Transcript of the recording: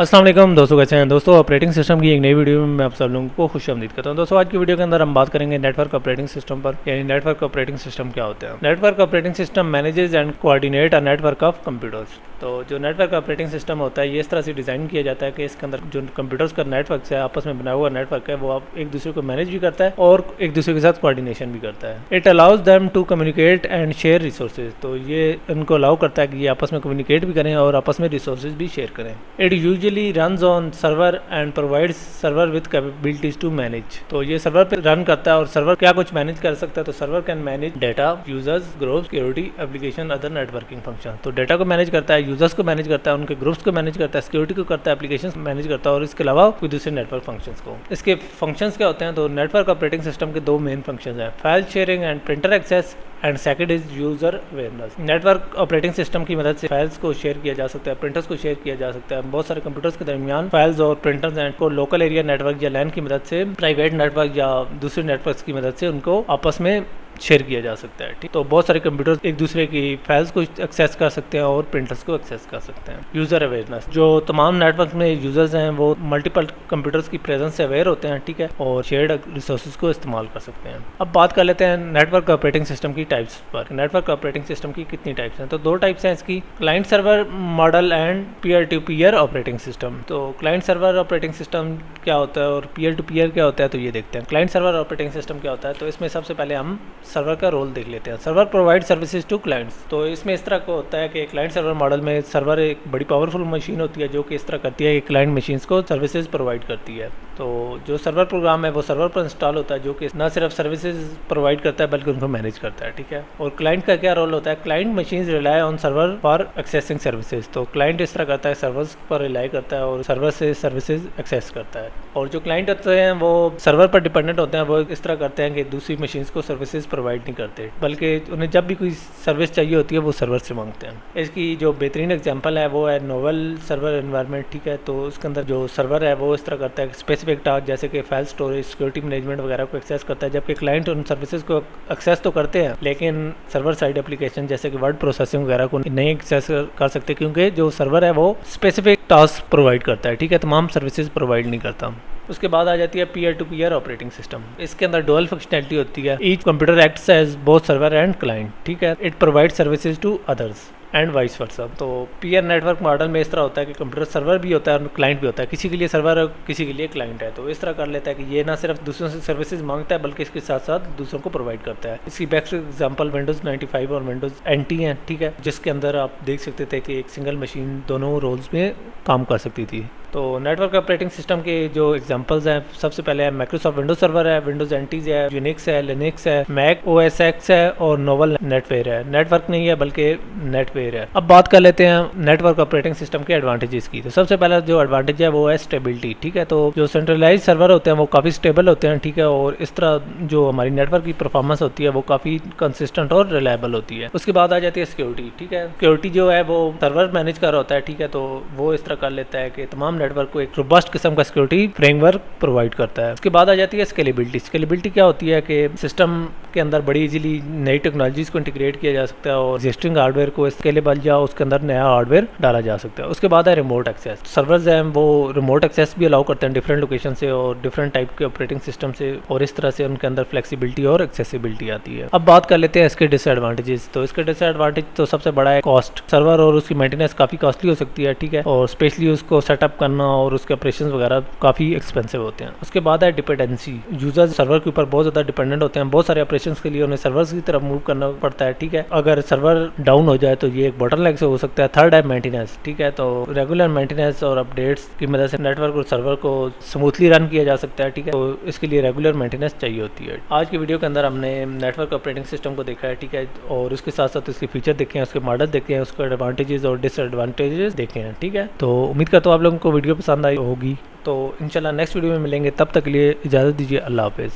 अस्सलाम वालेकुम दोस्तों, कैसे हैं दोस्तों। ऑपरेटिंग सिस्टम की एक नई वीडियो में मैं आप सब लोगों को खुशामदीद करता हूं। दोस्तों आज की वीडियो के अंदर हम बात करेंगे नेटवर्क ऑपरेटिंग सिस्टम पर, यानी नेटवर्क ऑपरेटिंग सिस्टम क्या होता है। Network operating system manages and coordinate a network of computers. तो जो नेटवर्क ऑपरेटिंग सिस्टम होता है ये इस तरह से डिज़ाइन किया जाता है कि इसके अंदर जो कंप्यूटर्स का नेटवर्क है, आपस में बना हुआ नेटवर्क है, वो आप एक दूसरे को मैनेज भी करता है और एक दूसरे के साथ कोऑर्डिनेशन भी करता है। It allows them to communicate and share resources. तो ये उनको अलाउ करता है कि ये आपस में कम्युनिकेट भी करें और आपस में रिसोर्सेज भी शेयर करें। It usually runs on server and provides server with capabilities to manage. तो ये सर्वर पे रन करता है और सर्वर क्या कुछ मैनेज कर सकता है। तो server can manage data, users, groups, security, application, other networking function. तो डेटा को मैनेज करता है, यूजर्स को मैनेज करता है, उनके ग्रुप्स को मैनेज करता है, सिक्योरिटी को करता है, एप्लीकेशन मैनेज करता है और इसके अलावा कोई दूसरे नेटवर्क फंक्शंस को। इसके फंक्शंस क्या होते हैं। तो नेटवर्क ऑपरेटिंग सिस्टम के दो मेन फंक्शंस हैं, file sharing and printer access and second is user awareness. Network operating system की मदद से फाइल्स को शेयर किया जा सकता है, प्रिंटर्स को शेयर किया जा सकता है। बहुत सारे कंप्यूटर्स के दरमियान फाइल्स और प्रिंटर्स एंड को लोकल एरिया नेटवर्क या लैन की मदद से, प्राइवेट नेटवर्क या दूसरे नेटवर्क्स की मदद से उनको आपस में शेयर किया जा सकता है। ठीक, तो बहुत सारे कंप्यूटर्स एक दूसरे की फाइल्स को एक्सेस कर सकते हैं और प्रिंटर्स को एक्सेस कर सकते हैं। यूज़र अवेयरनेस, जो तमाम नेटवर्क में यूजर्स हैं वो मल्टीपल कंप्यूटर्स की प्रेजेंस से अवेयर होते हैं, ठीक है, और शेयर्ड रिसोर्सेज को इस्तेमाल कर सकते हैं। अब बात कर लेते हैं नेटवर्क ऑपरेटिंग सिस्टम की टाइप्स पर। नेटवर्क ऑपरेटिंग सिस्टम की कितनी टाइप्स हैं। तो दो टाइप्स हैं इसकी, client server model and peer to peer operating system. तो क्लाइंट सर्वर ऑपरेटिंग सिस्टम क्या होता है और पीयर टू पीयर क्या होता है, तो ये देखते हैं। क्लाइंट सर्वर ऑपरेटिंग सिस्टम क्या होता है। तो इसमें सबसे पहले हम सर्वर का रोल देख लेते हैं। Server provide services to clients. तो इसमें इस तरह का होता है कि क्लाइंट सर्वर मॉडल में सर्वर एक बड़ी पावरफुल मशीन होती है जो कि इस तरह करती है कि क्लाइंट मशीन्स को सर्विसेज प्रोवाइड करती है। तो जो सर्वर प्रोग्राम है वो सर्वर पर इंस्टॉल होता है जो कि न सिर्फ सर्विसेज प्रोवाइड करता है बल्कि उनको मैनेज करता है, ठीक है। और क्लाइंट का क्या रोल होता है। Client machines rely on server for accessing services. तो क्लाइंट इस तरह करता है, सर्वर्स पर रिलाई करता है और सर्वर से सर्विसेज एक्सेस करता है। और जो क्लाइंट होते हैं वो सर्वर पर डिपेंडेंट होते हैं, वो इस तरह करते हैं कि दूसरी मशीन्स को सर्विसेज प्रोवाइड नहीं करते, बल्कि उन्हें जब भी कोई सर्विस चाहिए होती है वो सर्वर से मांगते हैं। इसकी जो बेहतरीन एग्जांपल है वो है नोवेल सर्वर एनवायरनमेंट, ठीक है। तो उसके अंदर जो सर्वर है वो इस तरह करता है स्पेसिफिक टास्क जैसे कि फाइल स्टोरेज, सिक्योरिटी मैनेजमेंट वगैरह को एक्सेस करता है, जबकि क्लाइंट उन सर्विसेज को एक्सेस तो करते हैं लेकिन सर्वर साइड एप्लीकेशन जैसे कि वर्ड प्रोसेसिंग वगैरह को नहीं एक्सेस कर सकते क्योंकि जो सर्वर है वो स्पेसिफिक टास्क प्रोवाइड करता है, ठीक है, तमाम सर्विसेज प्रोवाइड नहीं करता। उसके बाद आ जाती है peer to peer operating system. इसके अंदर डुअल फंक्शनैलिटी होती है। Each computer acts as both server and client, ठीक है। It provide services to others and vice versa. तो पीयर नेटवर्क मॉडल में इस तरह होता है कि कंप्यूटर सर्वर भी होता है और क्लाइंट भी होता है, किसी के लिए सर्वर और किसी के लिए क्लाइंट है। तो इस तरह कर लेता है कि ये ना सिर्फ दूसरों से सर्विसेज मांगता है बल्कि इसके साथ साथ दूसरों को प्रोवाइड करता है। इसकी बेस्ट एग्जांपल विंडोज़ 95 और विंडोज़ NT है, ठीक है, जिसके अंदर आप देख सकते थे कि एक सिंगल मशीन दोनों रोल्स में काम कर सकती थी। तो नेटवर्क ऑपरेटिंग सिस्टम के जो एग्जांपल्स हैं, सबसे पहले है माइक्रोसॉफ्ट विंडोज सर्वर है, विंडोज NT है, यूनिक्स है, लिनक्स है, मैक OS X है और नोवेल नेटवेयर है। नेटवर्क नहीं है बल्कि नेटवेयर है। अब बात कर लेते हैं नेटवर्क ऑपरेटिंग सिस्टम के एडवांटेजेस की। तो सबसे पहला जो एडवांटेज है वो है स्टेबिलिटी, ठीक है। तो जो सेंट्रलाइज सर्वर होते हैं वो काफ़ी स्टेबल होते हैं, ठीक है, और इस तरह जो हमारी नेटवर्क की परफॉर्मेंस होती है वो काफ़ी कंसिस्टेंट और रिलायबल होती है। उसके बाद आ जाती है सिक्योरिटी, ठीक है। सिक्योरिटी जो है वो सर्वर मैनेज कर होता है, ठीक है, तो वो इस तरह कर लेता है कि तमाम नेटवर्क को एक रोबस्ट किस्म का सिक्योरिटी फ्रेमवर्क प्रोवाइड करता है। उसके बाद आ जाती है स्केलेबिलिटी। स्केलेबिलिटी क्या होती है कि सिस्टम के अंदर बड़ी इजीली नई टेक्नोलॉजीज को इंटीग्रेट किया जा सकता है और एग्जिस्टिंग हार्डवेयर को स्केलेबल या उसके अंदर नया हार्डवेयर डाला जा सकता है। उसके बाद है रिमोट एक्सेस। सर्वर्स हैं वो रिमोट एक्सेस भी अलाउ करते हैं डिफरेंट लोकेशन से और डिफरेंट टाइप के ऑपरेटिंग सिस्टम से, और इस तरह से उनके अंदर फ्लेक्सिबिलिटी और एक्सेसिबिलिटी आती है। अब बात कर लेते हैं इसके डिसएडवांटेजेस। तो इसके डिसएडवांटेज तो सबसे बड़ा है कॉस्ट। सर्वर और उसकी मेंटेनेंस काफ़ी कॉस्टली हो सकती है, ठीक है, और स्पेशली उसको सेटअप करना और उसके ऑपरेशन वगैरह काफ़ी एक्सपेंसिव होते हैं। उसके बाद है डिपेंडेंसी। यूजर्स सर्वर के ऊपर बहुत ज़्यादा डिपेंडेंट होते हैं, बहुत सारे ऑपरेशन के लिए उन्हें सर्वर्स की तरफ मूव करना पड़ता है, ठीक है। अगर सर्वर डाउन हो जाए तो ये एक बॉटलनेक से हो सकता है। थर्ड है मेंटेनेंस, ठीक है, तो रेगुलर मेंटेनेंस और अपडेट्स की मदद से नेटवर्क और सर्वर को स्मूथली रन किया जा सकता है, ठीक है, तो इसके लिए रेगुलर मेंटेनेंस चाहिए होती है। आज की वीडियो के अंदर हमने नेटवर्क ऑपरेटिंग सिस्टम को देखा है, ठीक है, और उसके साथ साथ उसके फीचर देखे हैं, उसके मॉडल देखे हैं, उसके एडवांटेजेस और डिसएडवांटेजेस देखे हैं, ठीक है। तो उम्मीद करता हूँ आप लोगों को वीडियो पसंद आई होगी। तो इंशाल्लाह नेक्स्ट वीडियो में मिलेंगे, तब तक के लिए इजाज़त दीजिए। अल्लाह हाफिज़।